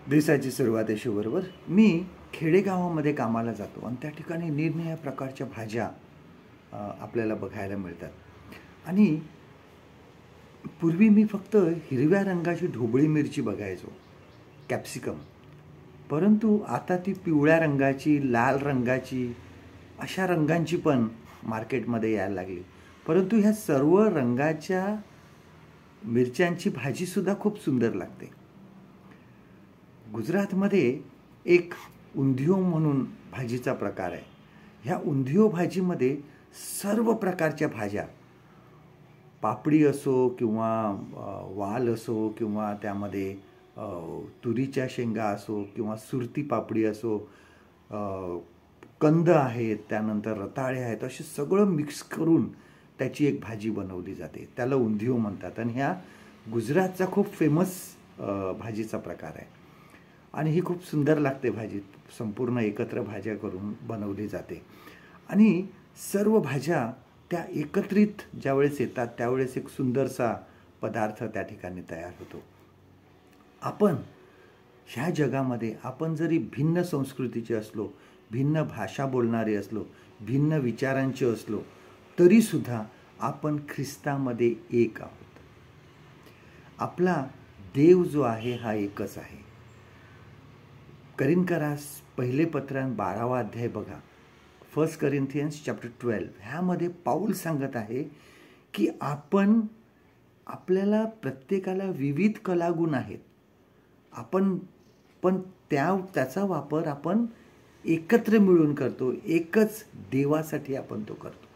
दिवसाची सुरुवात आहे बरोबर. मी खेडेगावामध्ये कामाला जातो आणि त्या ठिकाणी निरनिराळ्या प्रकारच्या भाज्या आपल्याला बघायला मिळतात. आणि पूर्वी मी फक्त हिरव्या रंगाची ढोबळी मिरची बघायचो, कॅप्सिकम. परंतु आता ती पिवळ्या रंगाची, लाल रंगाची, अशा रंगांची पण मार्केटमध्ये यायला लागली. परंतु ह्या सर्व रंगाच्या मिरच्यांची भाजीसुद्धा खूप सुंदर लागते. गुजरातमध्ये एक उंधियो म्हणून भाजीचा प्रकार आहे. ह्या उंधियो भाजीमध्ये सर्व प्रकारच्या भाज्या, पापडी असो किंवा वाल असो किंवा त्यामध्ये तुरीच्या शेंगा असो किंवा सुरती पापडी असो, कंद आहेत, त्यानंतर रताळे आहेत, असे सगळं मिक्स करून त्याची एक भाजी बनवली जाते. त्याला उंधियो म्हणतात. आणि ह्या गुजरातचा खूप फेमस भाजीचा प्रकार आहे आणि ही खूप सुंदर लागते भाजी. संपूर्ण एकत्र भाज्या करून बनवली जाते आणि सर्व भाज्या त्या एकत्रित ज्यावेळेस येतात त्यावेळेस एक सुंदरसा पदार्थ त्या ठिकाणी तयार होतो. आपण ह्या जगामध्ये आपण जरी भिन्न संस्कृतीचे असलो, भिन्न भाषा बोलणारे असलो, भिन्न विचारांचे असलो, तरीसुद्धा आपण ख्रिस्तामध्ये एक आहोत. आपला देव जो आहे हा एकच आहे. करिन्थकरास पहिले पत्र 12वा अध्याय बघा, 1 Corinthians chapter 12. ह्यामध्ये पाऊल सांगत आहे की आपल्याला प्रत्येकाला विविध कलागुण आहेत. आपण पण त्याचा वापर आपण एकत्र मिळून करतो. एकच देवासाठी आपण तो करतो.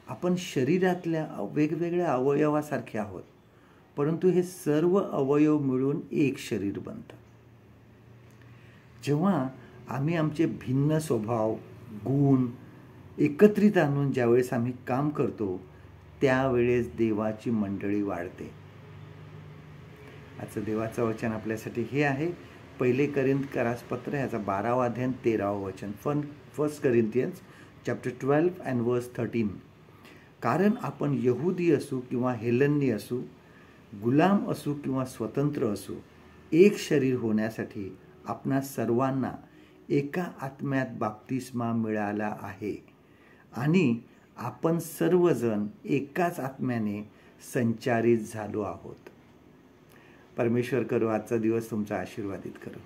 आपण शरीरातल्या वेगवेगळ्या अवयवासारखे आहोत, परंतु हे सर्व अवयव मिळून एक शरीर बनतं. जेव्हा आम्ही आमचे भिन्न स्वभाव, गुण एकत्रित आणून ज्यावेळेस आम्ही काम करतो, त्यावेळेस देवाची मंडळी वाढते. आजचं देवाचं वचन आपल्यासाठी हे आहे, पहिले करिन्थकरास पत्र ह्याचा 12वा अध्याय 13वा वचन, 1 Corinthians chapter 12 and verse 13. कारण आपण यहुदी असू किंवा हेलन्नी असू, गुलाम असू किंवा स्वतंत्र असू, एक शरीर होण्यासाठी आपणा सर्वांना एका आत्म्यात बाप्तिस्मा मिळाला आहे आणि आपण सर्वजण एकाच आत्म्याने संचारित झालो आहोत. परमेश्वर करो आजचा दिवस तुमचा आशीर्वादित करो.